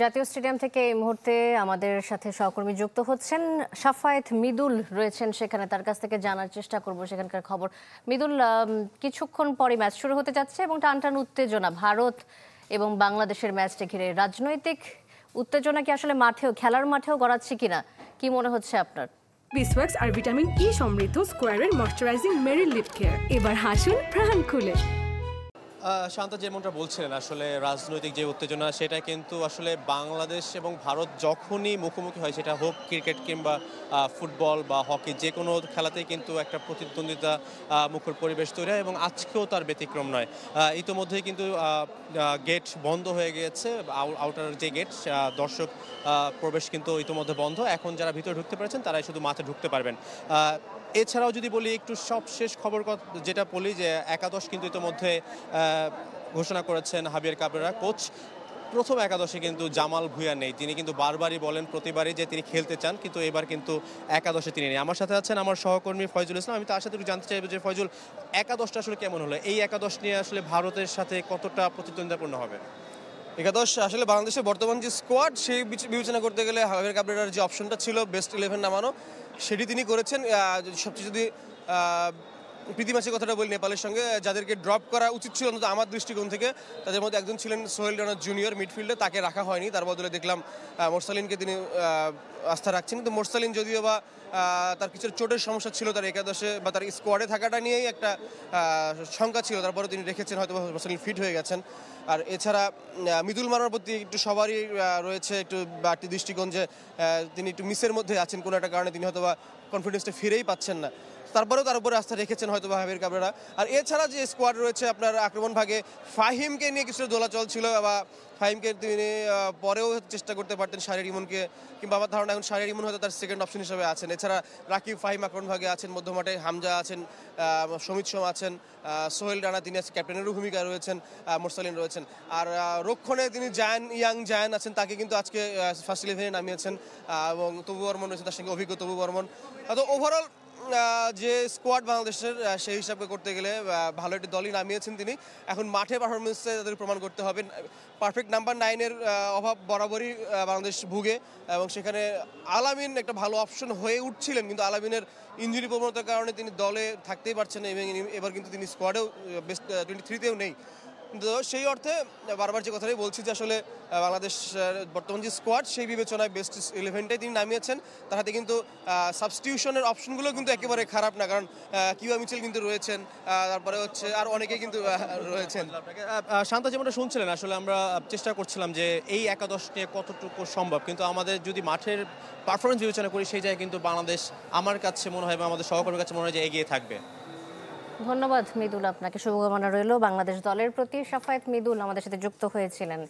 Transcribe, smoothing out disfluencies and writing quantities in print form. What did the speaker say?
জাতীয় স্টেডিয়াম থেকে এই মুহূর্তে আমাদের সাথে সহকর্মী যুক্ত হচ্ছেন। সাফায়েত মৃদুল রয়েছেন সেখানে, তার কাছ থেকে জানার চেষ্টা করব সেখানকার খবর। মৃদুল, কিছুক্ষণ পরে ম্যাচ শুরু হতে যাচ্ছে এবং টানটান উত্তেজনা ভারত এবং বাংলাদেশের ম্যাচটা ঘিরে। রাজনৈতিক উত্তেজনা কি আসলে খেলার মাঠেও গড়াচ্ছে কিনা, কি মনে হচ্ছে আপনার? বিসওয়াক্স আর ভিটামিন ই সমৃদ্ধ স্কোয়ারের ময়শ্চারাইজিং মেরি লিপ কেয়ার। এবার হাসুন প্রাণ খুলে। শান্ত যেমনটা বলছিলেন, আসলে রাজনৈতিক যে উত্তেজনা সেটা কিন্তু আসলে বাংলাদেশ এবং ভারত যখনই মুখোমুখি হয়, সেটা হোক ক্রিকেট কিংবা ফুটবল বা হকি, যে কোনো খেলাতেই কিন্তু একটা প্রতিদ্বন্দ্বিতা মুখর পরিবেশ তৈরি হয় এবং আজকেও তার ব্যতিক্রম নয়। ইতোমধ্যেই কিন্তু গেট বন্ধ হয়ে গিয়েছে, আউটার যে গেট, দর্শক প্রবেশ কিন্তু ইতোমধ্যে বন্ধ। এখন যারা ভিতরে ঢুকতে পেরেছেন তারাই শুধু মাঠে ঢুকতে পারবেন। এছাড়াও যদি বলি একটু সবশেষ খবর যেটা বলি, যে একাদশ কিন্তু ইতোমধ্যে ঘোষণা করেছেন হাবিয়ার কাবরেরা কোচ। প্রথম একাদশে কিন্তু জামাল ভুঁইয়া নেই। তিনি কিন্তু বারবারই বলেন, প্রতিবারই, যে তিনি খেলতে চান, কিন্তু এবার কিন্তু একাদশে তিনি নেই। আমার সাথে আছেন আমার সহকর্মী ফয়জুল ইসলাম। আমি তার সাথে একটু জানতে চাইব যে ফয়জুল, একাদশটা আসলে কেমন হলো? এই একাদশ নিয়ে আসলে ভারতের সাথে কতটা প্রতিদ্বন্দ্বিতাপূর্ণ হবে? একাদশ আসলে বাংলাদেশের বর্তমান যে স্কোয়াড, সেই বিবেচনা করতে গেলে হাবিয়ার কাবরেরার যে অপশনটা ছিল বেস্ট 11 নামানো, সেটি তিনি করেছেন। সবচেয়ে যদি প্রীতি ম্যাচের কথাটা বলি, নেপালের সঙ্গে যাদেরকে ড্রপ করা উচিত ছিল অন্তত আমার দৃষ্টিকোণ থেকে, তাদের মধ্যে একজন ছিলেন সোহেল রানা জুনিয়র মিডফিল্ডে, তাকে রাখা হয়নি। তার বদলে দেখলাম মোরসালিনকে তিনি আস্থা রাখছেন। কিন্তু মোরসালিন যদিও বা তার কিছু চোটের সমস্যা ছিল, তার একাদশে বা তার স্কোয়াডে থাকাটা নিয়েই একটা শঙ্কা ছিল, তারপরে তিনি রেখেছেন, হয়তো মোরসালিন ফিট হয়ে গেছেন। আর এছাড়া মিদুল মারার প্রতি একটু সবারই রয়েছে একটু বাড়তি দৃষ্টিকোণ, যে তিনি একটু মিসের মধ্যে আছেন কোনো একটা কারণে, তিনি হয়তো বা কনফিডেন্সটা ফিরেই পাচ্ছেন না। তারপরেও তার উপরে আস্থা রেখেছেন হয়তো বা হাবিয়ার কাবরেরা। আর এছাড়া যে স্কোয়াড রয়েছে আপনার আক্রমণ ভাগে, ফাহিমকে নিয়ে কিছুটা দোলাচল ছিল, বা ফাহিমকে তিনি পরেও চেষ্টা করতে পারতেন শাহরিয়ার ইমনকে, কিংবা আমার ধারণা এখন শাহরিয়ার ইমন হয়তো তার সেকেন্ড অপশন হিসেবে আছেন। এছাড়া রাকিব ফাহিম আক্রমণ ভাগে আছেন, মধ্যমাঠে হামজা আছেন, সমিত সোম আছেন, সোহেল রানা তিনি ক্যাপ্টেনেরও ভূমিকা রয়েছেন, মোরসালিন রয়েছেন। আর রক্ষণে তিনি ইয়াং জায়ান আছেন, তাকে কিন্তু আজকে ফার্স্ট 11-এ নামিয়েছেন, এবং তবু বর্মন রয়েছেন তার সঙ্গে, অভিজ্ঞ তবু বর্মন। তো ওভারঅল যে স্কোয়াড বাংলাদেশের, সেই হিসাবে করতে গেলে ভালো একটি দলই নামিয়েছেন তিনি। এখন মাঠে পারফরমেন্সে তাদের প্রমাণ করতে হবে। পারফেক্ট নাম্বার 9-এর অভাব বরাবরই বাংলাদেশ ভুগে, এবং সেখানে আলামিন একটা ভালো অপশন হয়ে উঠছিলেন, কিন্তু আলামিনের ইনজুরি প্রবণতার কারণে তিনি দলে থাকতেই পারছেন না, এবং এবার কিন্তু তিনি স্কোয়াডেও বেস্ট 23-তেও নেই। কিন্তু সেই অর্থে বারবার যে কথাটাই বলছি, যে আসলে বাংলাদেশ বর্তমান যে স্কোয়াড, সেই বিবেচনায় বেস্ট 11টাই তিনি নামিয়েছেন। তার হাতে কিন্তু সাবস্টিটিউশনের অপশনগুলো কিন্তু একেবারে খারাপ না, কারণ কিউবা মিচেল কিন্তু রয়েছেন, তারপরে হচ্ছে আর অনেকেই কিন্তু রয়েছেন। শান্ত যেমনটা শুনছিলেন, আসলে আমরা চেষ্টা করছিলাম যে এই একাদশ নিয়ে কতটুকু সম্ভব, কিন্তু আমাদের যদি মাঠের পারফরমেন্স বিবেচনা করি, সেই জায়গায় কিন্তু বাংলাদেশ আমার কাছে মনে হয়, বা আমাদের সহকর্মীর কাছে মনে হয়, যে এগিয়ে থাকবে। ধন্যবাদ মৃদুল, আপনাকে শুভকামনা রইল বাংলাদেশ দলের প্রতি। সাফায়েত মৃদুল আমাদের সাথে যুক্ত হয়েছিলেন।